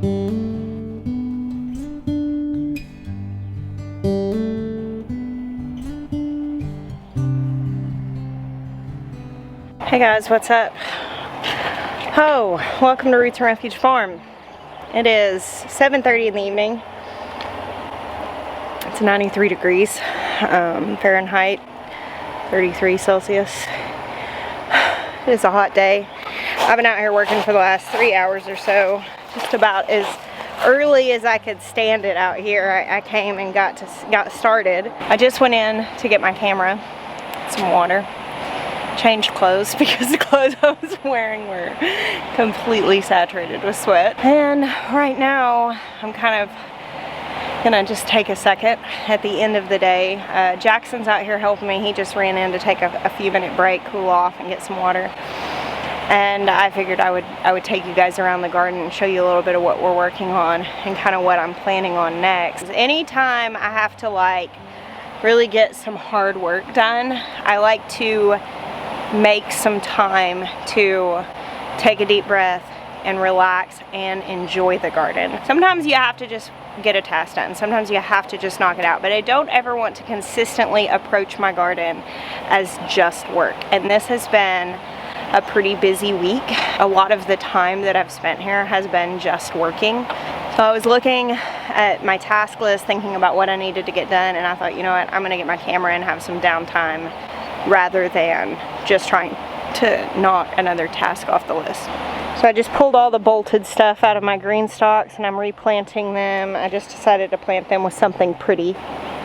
Hey guys, what's up? Oh, welcome to Roots Refuge Farm. It is 7:30 in the evening. It's 93 degrees Fahrenheit, 33 Celsius. It is a hot day. I've been out here working for the last 3 hours or so, just about as early as I could stand it out here. I came and got started. I just went in to get my camera, some water, changed clothes because the clothes I was wearing were completely saturated with sweat. And right now I'm kind of gonna just take a second at the end of the day. Jackson's out here helping me. He just ran in to take a few minute break, cool off, and get some water. And I figured I would take you guys around the garden and show you a little bit of what we're working on and kind of what I'm planning on next. Anytime I have to like really get some hard work done, I like to make some time to take a deep breath and relax and enjoy the garden. Sometimes you have to just get a task done. Sometimes you have to just knock it out. But I don't ever want to consistently approach my garden as just work. And this has been a pretty busy week. A lot of the time that I've spent here has been just working. So I was looking at my task list, thinking about what I needed to get done, and I thought, you know what, I'm gonna get my camera and have some downtime rather than just trying to knock another task off the list. So I just pulled all the bolted stuff out of my green stalks and I'm replanting them. I just decided to plant them with something pretty.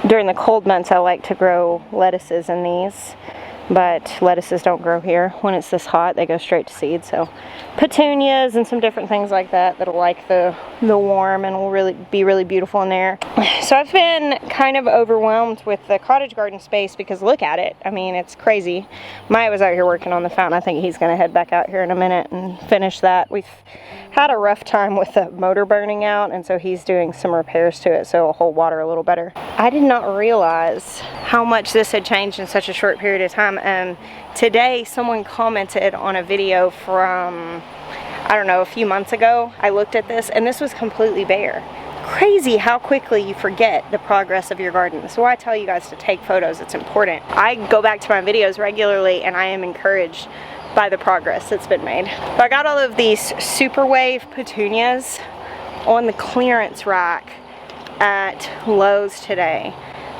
During the cold months I like to grow lettuces in these, but lettuces don't grow here. When it's this hot, they go straight to seed. So petunias and some different things like that that'll like the warm and will be really beautiful in there. So I've been kind of overwhelmed with the cottage garden space because look at it. I mean, it's crazy. Maya was out here working on the fountain. I think he's gonna head back out here in a minute and finish that. We've had a rough time with the motor burning out, and so he's doing some repairs to it so it'll hold water a little better. I did not realize how much this had changed in such a short period of time. Today someone commented on a video from, I don't know, a few months ago. I looked at this and this was completely bare. Crazy how quickly you forget the progress of your garden. That's why I tell you guys to take photos. It's important. I go back to my videos regularly and I am encouraged by the progress that's been made. So I got all of these super wave petunias on the clearance rack at Lowe's today.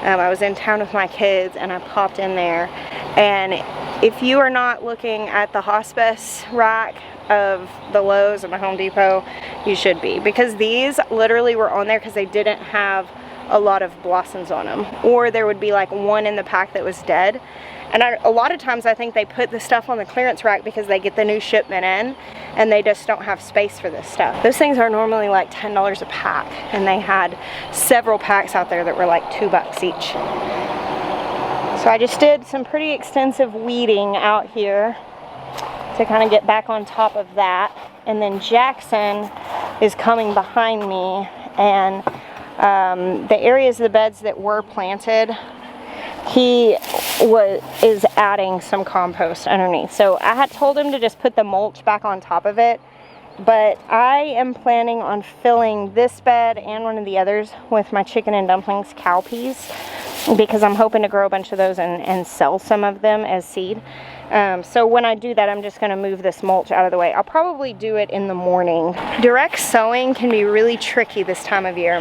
I was in town with my kids and I popped in there, and if you are not looking at the hospice rack of the Lowe's and the Home Depot, you should be, because these literally were on there because they didn't have a lot of blossoms on them, or there would be like one in the pack that was dead. And a lot of times I think they put the stuff on the clearance rack because they get the new shipment in and they just don't have space for this stuff. Those things are normally like $10 a pack, and they had several packs out there that were like $2 each. So I just did some pretty extensive weeding out here to kind of get back on top of that. And then Jackson is coming behind me, and the areas of the beds that were planted, he is adding some compost underneath. So I had told him to just put the mulch back on top of it, but I am planning on filling this bed and one of the others with my chicken and dumplings cowpeas, because I'm hoping to grow a bunch of those and sell some of them as seed. So when I do that, I'm just going to move this mulch out of the way. I'll probably do it in the morning. Direct sowing can be really tricky this time of year,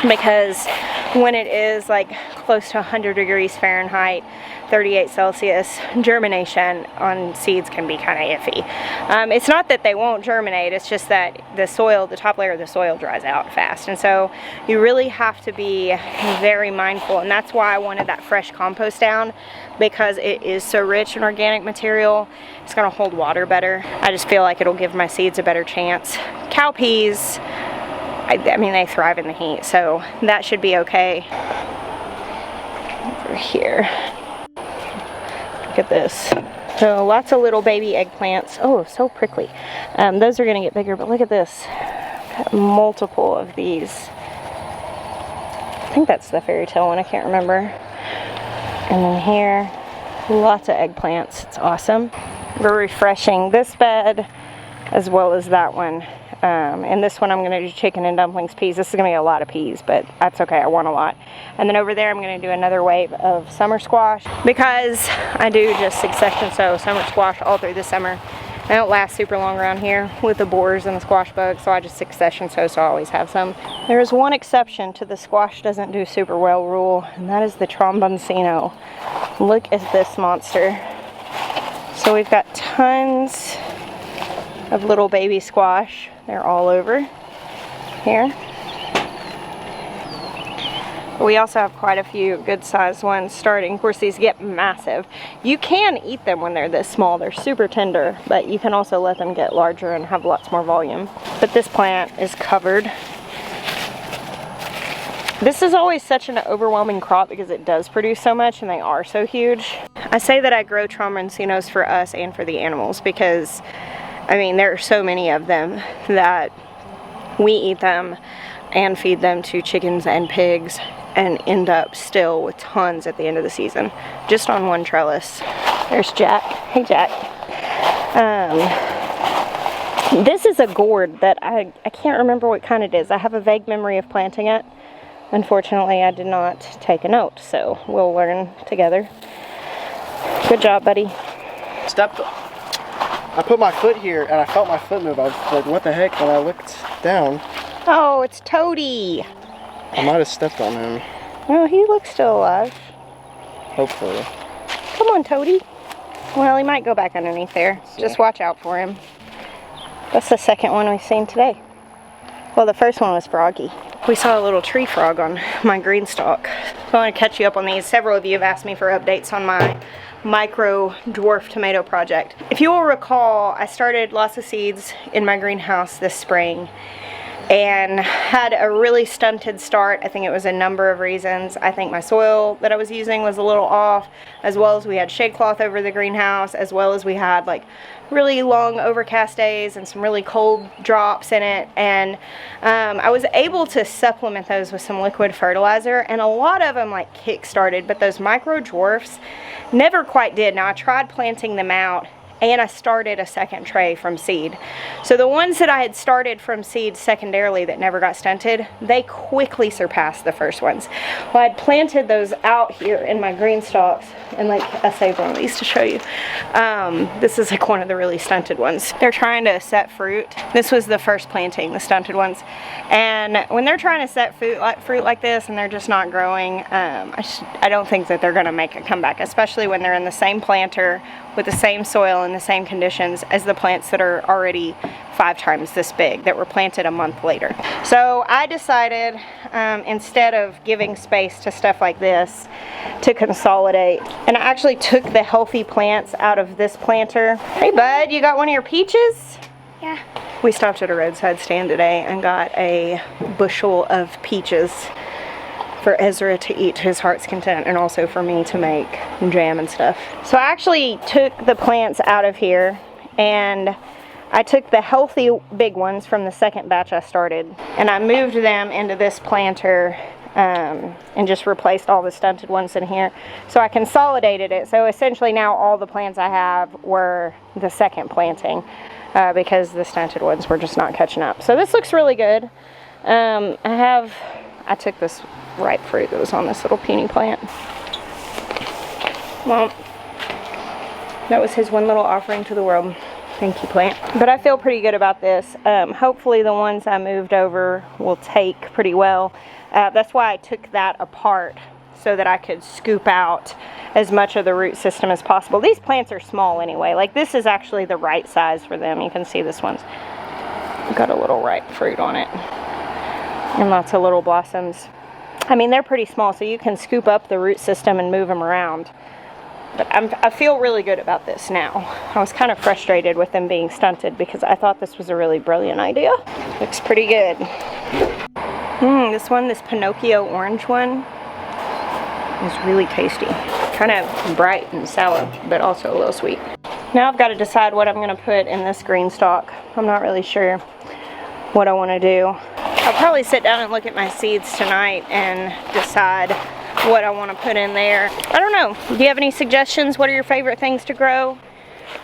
because when it is like close to 100 degrees Fahrenheit, 38 Celsius, germination on seeds can be kind of iffy. It's not that they won't germinate, it's just that the soil, the top layer of the soil dries out fast. And so you really have to be very mindful, and that's why I wanted that fresh compost down, because it is so rich in organic material. It's gonna hold water better. I just feel like it'll give my seeds a better chance. Cowpeas, I mean, they thrive in the heat, so that should be okay. Over here, look at this. So lots of little baby eggplants. Oh, so prickly. Those are gonna get bigger, but look at this. Got multiple of these. I think that's the fairy tale one, I can't remember. And then here, lots of eggplants. It's awesome. We're refreshing this bed as well as that one And this one I'm going to do chicken and dumplings, peas. This is going to be a lot of peas, but that's okay. I want a lot. And then over there I'm going to do another wave of summer squash, because I do just succession sow summer squash all through the summer. They don't last super long around here with the borers and the squash bugs, so I just succession sow, so I always have some. There is one exception to the squash doesn't do super well rule, and that is the tromboncino. Look at this monster. So we've got tons of little baby squash. They're all over here. We also have quite a few good sized ones starting. Of course, these get massive. You can eat them when they're this small. They're super tender, but you can also let them get larger and have lots more volume. But this plant is covered. This is always such an overwhelming crop because it does produce so much and they are so huge. I say that I grow tromboncinos for us and for the animals because, I mean, there are so many of them that we eat them and feed them to chickens and pigs and end up still with tons at the end of the season, just on one trellis. There's Jack. Hey, Jack. This is a gourd that I can't remember what kind it is. I have a vague memory of planting it. Unfortunately, I did not take a note, so we'll learn together. Good job, buddy. I put my foot here and I felt my foot move. I was like, what the heck? When I looked down. Oh, it's Toady. I might have stepped on him. Well, he looks still alive. Hopefully. Come on, Toady. Well, he might go back underneath there. So. Just watch out for him. That's the second one we've seen today. Well, the first one was Froggy. We saw a little tree frog on my green stalk. So I want to catch you up on these. Several of you have asked me for updates on my micro dwarf tomato project. If you will recall, I started lots of seeds in my greenhouse this spring and had a really stunted start. I think it was a number of reasons. I think my soil that I was using was a little off, as well as we had shade cloth over the greenhouse, as well as we had like really long overcast days and some really cold drops in it. And I was able to supplement those with some liquid fertilizer, and a lot of them like kick-started, but those micro dwarfs never quite did. Now I tried planting them out and I started a second tray from seed. So the ones that I had started from seed secondarily that never got stunted, they quickly surpassed the first ones. Well, I'd planted those out here in my green stalks, and like I saved one of these to show you. This is like one of the really stunted ones. They're trying to set fruit. This was the first planting, the stunted ones. And when they're trying to set fruit like this and they're just not growing, I don't think that they're gonna make a comeback, especially when they're in the same planter with the same soil and the same conditions as the plants that are already 5 times this big that were planted a month later. So I decided instead of giving space to stuff like this to consolidate, and I actually took the healthy plants out of this planter. Hey bud, you got one of your peaches? Yeah. We stopped at a roadside stand today and got a bushel of peaches for Ezra to eat to his heart's content, and also for me to make jam and stuff. So I actually took the plants out of here and I took the healthy big ones from the second batch I started and I moved them into this planter and just replaced all the stunted ones in here. So I consolidated it. So essentially now all the plants I have were the second planting because the stunted ones were just not catching up. So this looks really good. I took this ripe fruit that was on this little puny plant. Well, that was his one little offering to the world. Thank you, plant. But I feel pretty good about this. Hopefully the ones I moved over will take pretty well. That's why I took that apart, so that I could scoop out as much of the root system as possible. These plants are small anyway. Like, this is actually the right size for them. You can see this one's got a little ripe fruit on it and lots of little blossoms. I mean, they're pretty small, so you can scoop up the root system and move them around. But I feel really good about this now. I was kind of frustrated with them being stunted because I thought this was a really brilliant idea. Looks pretty good. This Pinocchio orange one is really tasty. Kind of bright and sour, but also a little sweet. Now I've got to decide what I'm going to put in this green stalk. I'm not really sure what I want to do. I'll probably sit down and look at my seeds tonight and decide what I want to put in there. I don't know. Do you have any suggestions? What are your favorite things to grow?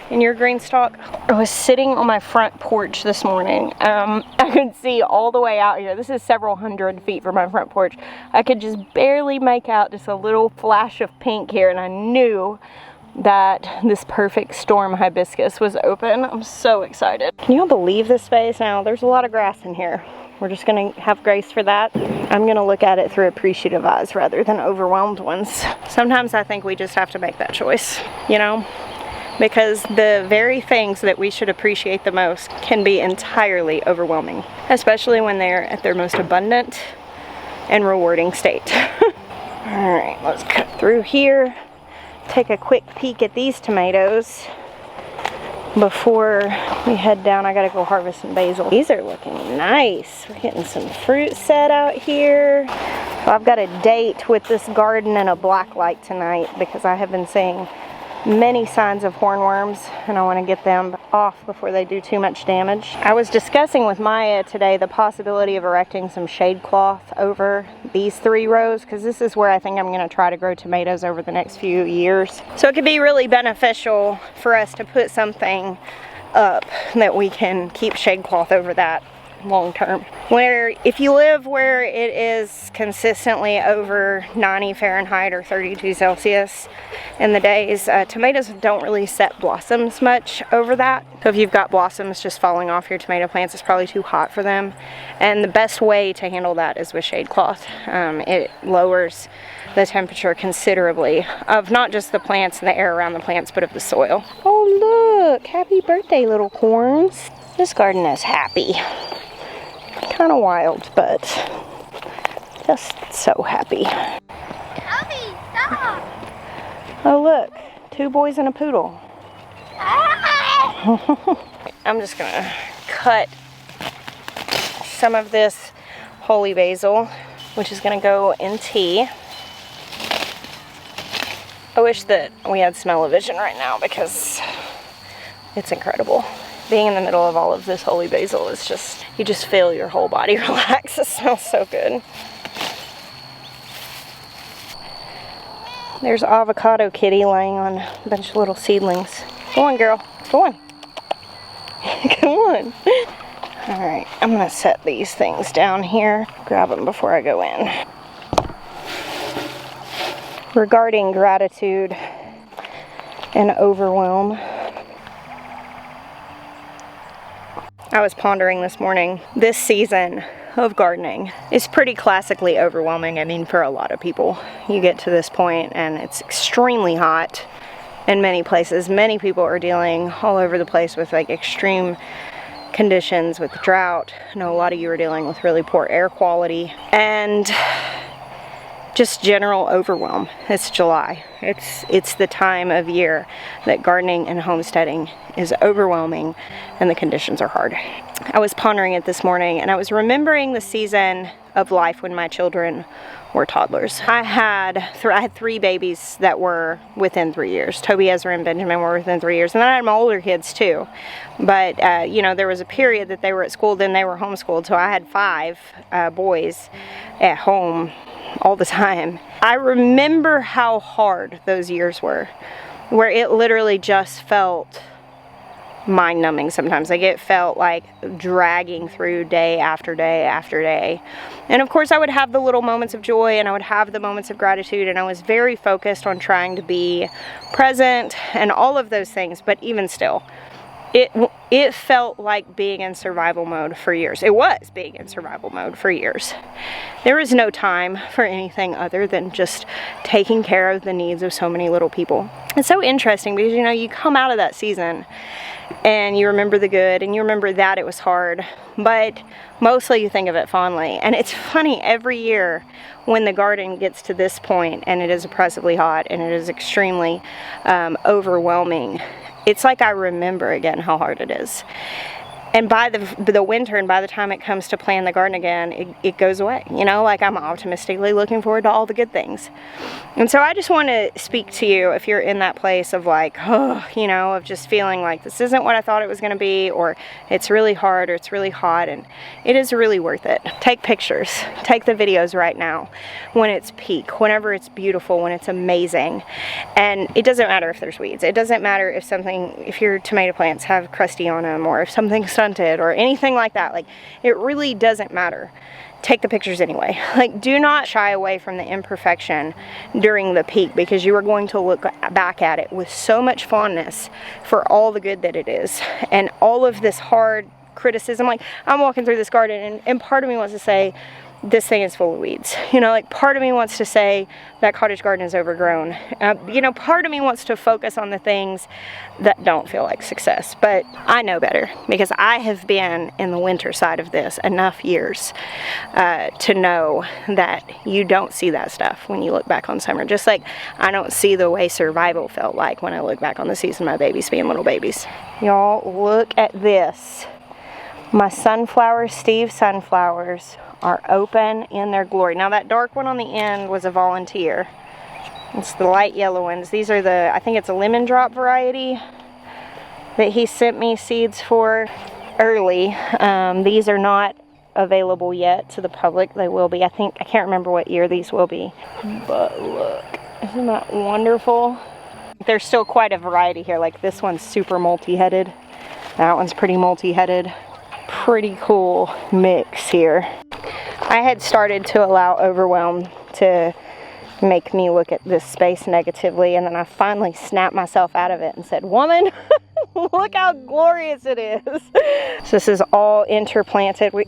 in your green stalk? I was sitting on my front porch this morning. I could see all the way out here. This is several hundred feet from my front porch. I could just barely make out just a little flash of pink here, and I knew that this perfect storm hibiscus was open. I'm so excited. Can y'all believe this space? Now, there's a lot of grass in here. We're just gonna have grace for that. I'm gonna look at it through appreciative eyes rather than overwhelmed ones. Sometimes I think we just have to make that choice, you know? Because the very things that we should appreciate the most can be entirely overwhelming, especially when they're at their most abundant and rewarding state. All right, let's cut through here. Take a quick peek at these tomatoes before we head down. I gotta go harvest some basil. These are looking nice. We're getting some fruit set out here. Well, I've got a date with this garden and a blacklight tonight because I have been seeing many signs of hornworms and I want to get them off before they do too much damage. I was discussing with Maya today the possibility of erecting some shade cloth over these 3 rows because this is where I think I'm going to try to grow tomatoes over the next few years. So it could be really beneficial for us to put something up that we can keep shade cloth over that long term. Where if you live where it is consistently over 90 Fahrenheit or 32 Celsius in the days, tomatoes don't really set blossoms much over that. So if you've got blossoms just falling off your tomato plants, it's probably too hot for them. And the best way to handle that is with shade cloth. It lowers the temperature considerably of not just the plants and the air around the plants, but of the soil. Oh look, happy birthday little corns. This garden is happy. Kind of wild, but just so happy. Abby, stop! Oh look, 2 boys and a poodle. I'm just gonna cut some of this holy basil, which is gonna go in tea. I wish that we had smell-o-vision right now because it's incredible. Being in the middle of all of this holy basil is just, you just feel your whole body relax. It smells so good. There's Avocado Kitty laying on a bunch of little seedlings. Go on, girl. Go on. Come on. All right, I'm gonna set these things down here. Grab them before I go in. Regarding gratitude and overwhelm, I was pondering this morning, this season of gardening is pretty classically overwhelming. I mean, for a lot of people, you get to this point and it's extremely hot in many places. Many people are dealing all over the place with like extreme conditions, with drought. I know a lot of you are dealing with really poor air quality and just general overwhelm. It's July. It's the time of year that gardening and homesteading is overwhelming and the conditions are hard. I was pondering it this morning and I was remembering the season of life when my children were toddlers. I had 3 babies that were within 3 years. Toby, Ezra, and Benjamin were within 3 years. And then I had my older kids too. But, you know, there was a period that they were at school, then they were homeschooled. So I had 5 boys at home all the time. I remember how hard those years were, where it literally just felt mind-numbing sometimes. Like it felt like dragging through day after day after day. And of course I would have the little moments of joy and I would have the moments of gratitude, and I was very focused on trying to be present and all of those things. But even still, it felt like being in survival mode for years. It was being in survival mode for years. There was no time for anything other than just taking care of the needs of so many little people. It's so interesting because, you know, you come out of that season and you remember the good and you remember that it was hard, but mostly you think of it fondly. And it's funny, every year when the garden gets to this point and it is oppressively hot and it is extremely overwhelming, it's like I remember again how hard it is. And by the winter, and by the time it comes to plan the garden again, it goes away. You know, like I'm optimistically looking forward to all the good things. And so I just want to speak to you if you're in that place of like, oh, you know, of just feeling like this isn't what I thought it was going to be, or it's really hard, or it's really hot, and it is really worth it. Take pictures. Take the videos right now when it's peak, whenever it's beautiful, when it's amazing. And it doesn't matter if there's weeds. It doesn't matter if your tomato plants have crusty on them, or if something's stunted or anything like that. Like, it really doesn't matter. Take the pictures anyway. Like, do not shy away from the imperfection during the peak, because you are going to look back at it with so much fondness for all the good that it is, and all of this hard criticism. Like, I'm walking through this garden and part of me wants to say, this thing is full of weeds. You know, like, part of me wants to say that cottage garden is overgrown. You know, part of me wants to focus on the things that don't feel like success. But I know better, because I have been in the winter side of this enough years to know that you don't see that stuff when you look back on summer. Just like I don't see the way survival felt like when I look back on the season my babies being little babies. Y'all, look at this. My sunflowers, Steve sunflowers, are open in their glory. Now that dark one on the end was a volunteer. It's the light yellow ones. These are the, I think it's a lemon drop variety that he sent me seeds for early. These are not available yet to the public. They will be. I can't remember what year these will be. But look, isn't that wonderful? There's still quite a variety here. Like, this one's super multi-headed. That one's pretty multi-headed. Pretty cool mix here. I had started to allow overwhelm to make me look at this space negatively, and then I finally snapped myself out of it and said, woman, look how glorious it is. So this is all interplanted. We've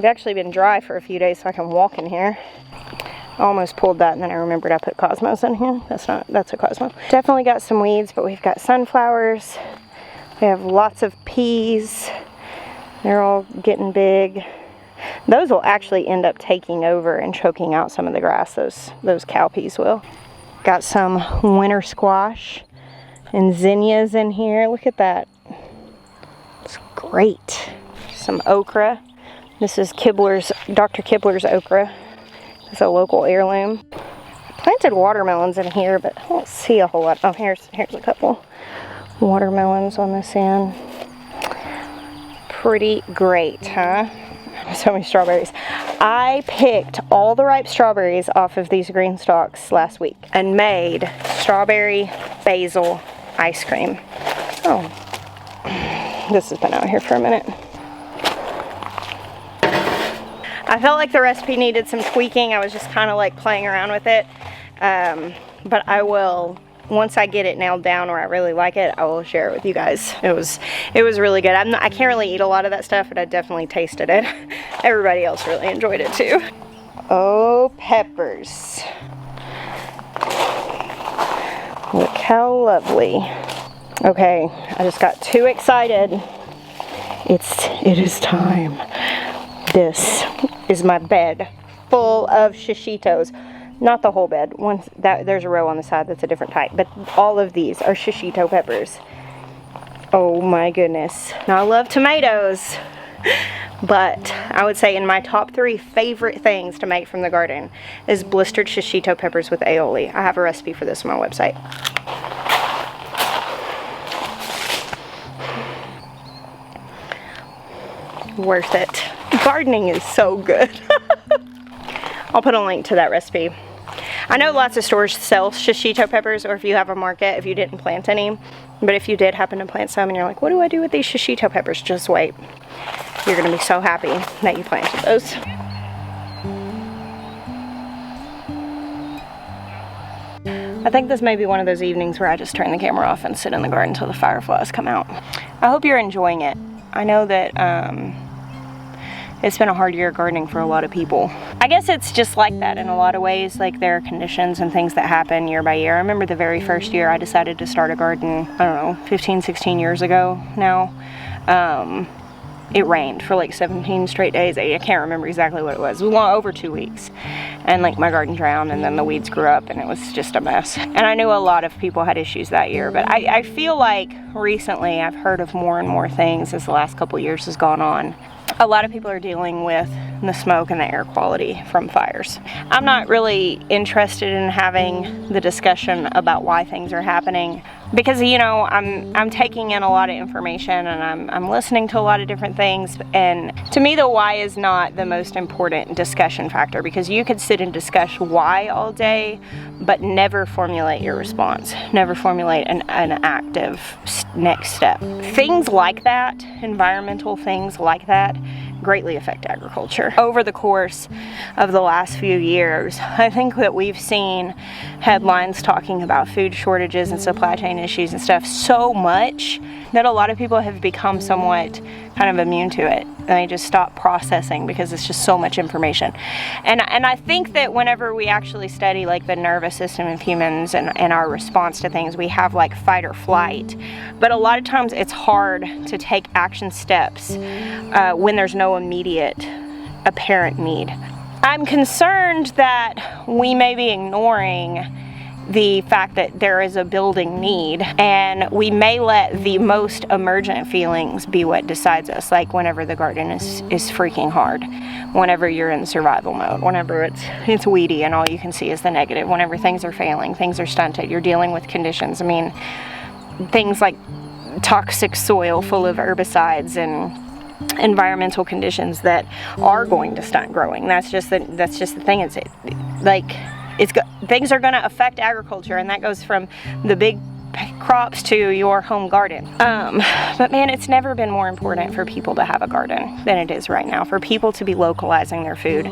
actually been dry for a few days, so I can walk in here. I almost pulled that, and then I remembered I put cosmos in here. That's a cosmo. Definitely got some weeds, but we've got sunflowers. We have lots of peas. They're all getting big. Those will actually end up taking over and choking out some of the grass. Those cow peas will. Got some winter squash and zinnias in here. Look at that. It's great. Some okra. This is Dr. Kibler's okra. It's a local heirloom. I planted watermelons in here, but I don't see a whole lot. Oh, here's a couple watermelons on this end. Pretty great, huh? So many strawberries. I picked all the ripe strawberries off of these green stalks last week and made strawberry basil ice cream. Oh, this has been out here for a minute. I felt like the recipe needed some tweaking. I was just kind of like playing around with it. But I will, once I get it nailed down or I really like it, I will share it with you guys. It was really good. I can't really eat a lot of that stuff, but I definitely tasted it. Everybody else really enjoyed it too. Oh, peppers. Look how lovely. Okay, I just got too excited. It is time. This is my bed full of shishitos. Not the whole bed. There's a row on the side that's a different type, but all of these are shishito peppers. Oh my goodness. Now, I love tomatoes, but I would say in my top 3 favorite things to make from the garden is blistered shishito peppers with aioli. I have a recipe for this on my website. Worth it. Gardening is so good. I'll put a link to that recipe. I know lots of stores sell shishito peppers, or if you have a market, if you didn't plant any. But if you did happen to plant some and you're like, what do I do with these shishito peppers? Just wait. You're going to be so happy that you planted those. I think this may be one of those evenings where I just turn the camera off and sit in the garden until the fireflies come out. I hope you're enjoying it. I know that it's been a hard year gardening for a lot of people. I guess it's just like that in a lot of ways. Like, there are conditions and things that happen year by year. I remember the very first year I decided to start a garden, I don't know, 15, 16 years ago now. it rained for like 17 straight days. I can't remember exactly what it was. It was long over 2 weeks. And like my garden drowned, and then the weeds grew up, and it was just a mess. And I knew a lot of people had issues that year, but I feel like recently I've heard of more and more things as the last couple years has gone on. A lot of people are dealing with the smoke and the air quality from fires. I'm not really interested in having the discussion about why things are happening, because, you know, I'm taking in a lot of information, and I'm listening to a lot of different things, and to me the why is not the most important discussion factor, because you could sit and discuss why all day but never formulate your response, never formulate an active next step. Things like that, environmental things like that, greatly affect agriculture. Over the course of the last few years, I think that we've seen headlines talking about food shortages and supply chain issues and stuff so much that a lot of people have become somewhat kind of immune to it. They just stop processing because it's just so much information. And I think that whenever we actually study like the nervous system of humans and our response to things, we have like fight or flight. But a lot of times it's hard to take action steps when there's no immediate apparent need. I'm concerned that we may be ignoring the fact that there is a building need, and we may let the most emergent feelings be what decides us, like whenever the garden is freaking hard, whenever you're in survival mode, whenever it's weedy and all you can see is the negative, whenever things are failing, things are stunted, you're dealing with conditions. I mean, things like toxic soil full of herbicides and environmental conditions that are going to stunt growing. That's just the thing. Things are going to affect agriculture, and that goes from the big crops to your home garden. But man, it's never been more important for people to have a garden than it is right now, for people to be localizing their food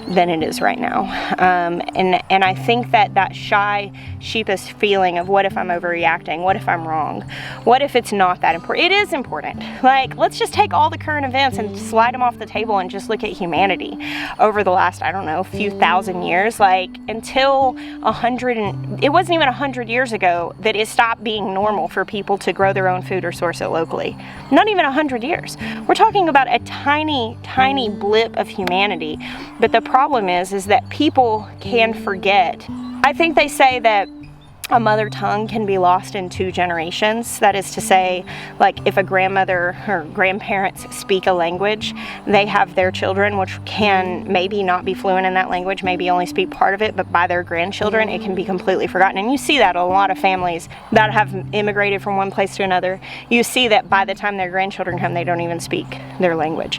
than it is right now. And I think that shy, sheepish feeling of what if I'm overreacting, what if I'm wrong, what if it's not that important? It is important. Like, let's just take all the current events and slide them off the table and just look at humanity over the last, I don't know, few thousand years. Like, until it wasn't even 100 years ago that it stopped being normal for people to grow their own food or source it locally. Not even 100 years. We're talking about a tiny, tiny blip of humanity. But the problem is that people can forget. I think they say that a mother tongue can be lost in 2 generations. That is to say, like if a grandmother or grandparents speak a language, they have their children, which can maybe not be fluent in that language, maybe only speak part of it, but by their grandchildren, it can be completely forgotten. And you see that in a lot of families that have immigrated from one place to another. You see that by the time their grandchildren come, they don't even speak their language.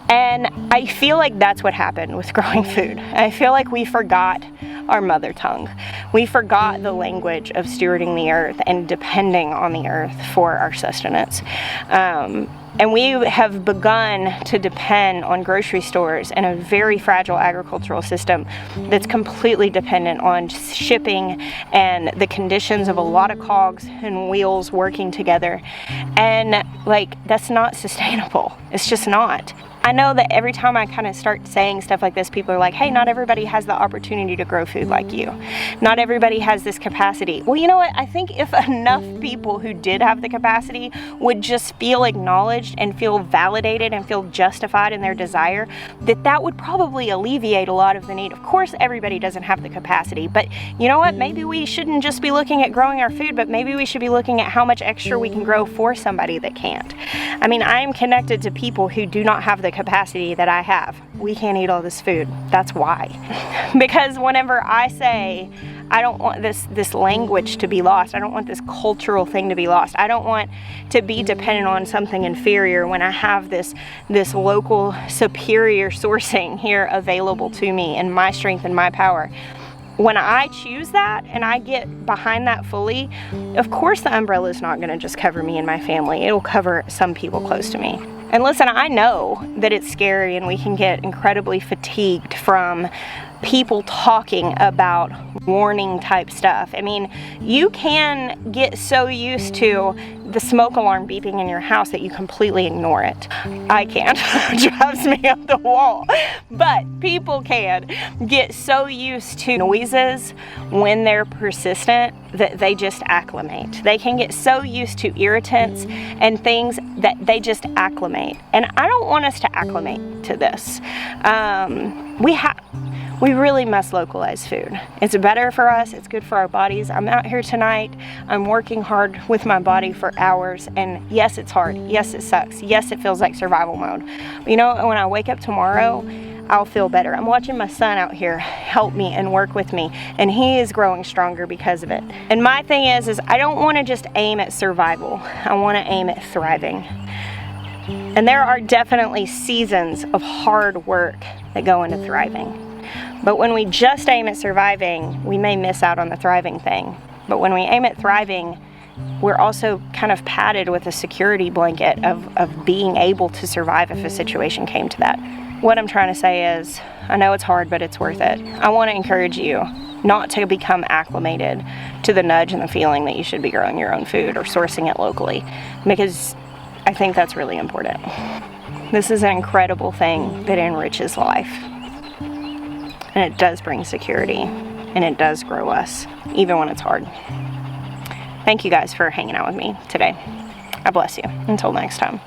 And I feel like that's what happened with growing food. I feel like we forgot our mother tongue. We forgot the language of stewarding the earth and depending on the earth for our sustenance. And we have begun to depend on grocery stores and a very fragile agricultural system that's completely dependent on shipping and the conditions of a lot of cogs and wheels working together. And like, that's not sustainable. It's just not. I know that every time I kind of start saying stuff like this, people are like, hey, not everybody has the opportunity to grow food like you. Not everybody has this capacity. Well, you know what? I think if enough people who did have the capacity would just feel acknowledged and feel validated and feel justified in their desire, that would probably alleviate a lot of the need. Of course, everybody doesn't have the capacity, but you know what? Maybe we shouldn't just be looking at growing our food, but maybe we should be looking at how much extra we can grow for somebody that can't. I mean, I am connected to people who do not have the capacity that I have. We can't eat all this food. That's why. Because whenever I say, I don't want this language to be lost, I don't want this cultural thing to be lost, I don't want to be dependent on something inferior when I have this local superior sourcing here available to me and my strength and my power. When I choose that and I get behind that fully, of course the umbrella is not going to just cover me and my family. It'll cover some people close to me. And listen, I know that it's scary and we can get incredibly fatigued from people talking about warning type stuff. I mean, you can get so used to the smoke alarm beeping in your house that you completely ignore it. I can't. It drives me up the wall. But people can get so used to noises when they're persistent that they just acclimate. They can get so used to irritants and things that they just acclimate. And I don't want us to acclimate to this. We really must localize food. It's better for us, it's good for our bodies. I'm out here tonight, I'm working hard with my body for hours, and yes, it's hard, yes, it sucks, yes, it feels like survival mode. But you know, when I wake up tomorrow, I'll feel better. I'm watching my son out here help me and work with me, and he is growing stronger because of it. And my thing is I don't want to just aim at survival, I want to aim at thriving. And there are definitely seasons of hard work that go into thriving. But when we just aim at surviving, we may miss out on the thriving thing. But when we aim at thriving, we're also kind of padded with a security blanket of being able to survive if a situation came to that. What I'm trying to say is, I know it's hard, but it's worth it. I want to encourage you not to become acclimated to the nudge and the feeling that you should be growing your own food or sourcing it locally, because I think that's really important. This is an incredible thing that enriches life. And it does bring security, and it does grow us, even when it's hard. Thank you guys for hanging out with me today. I bless you. Until next time.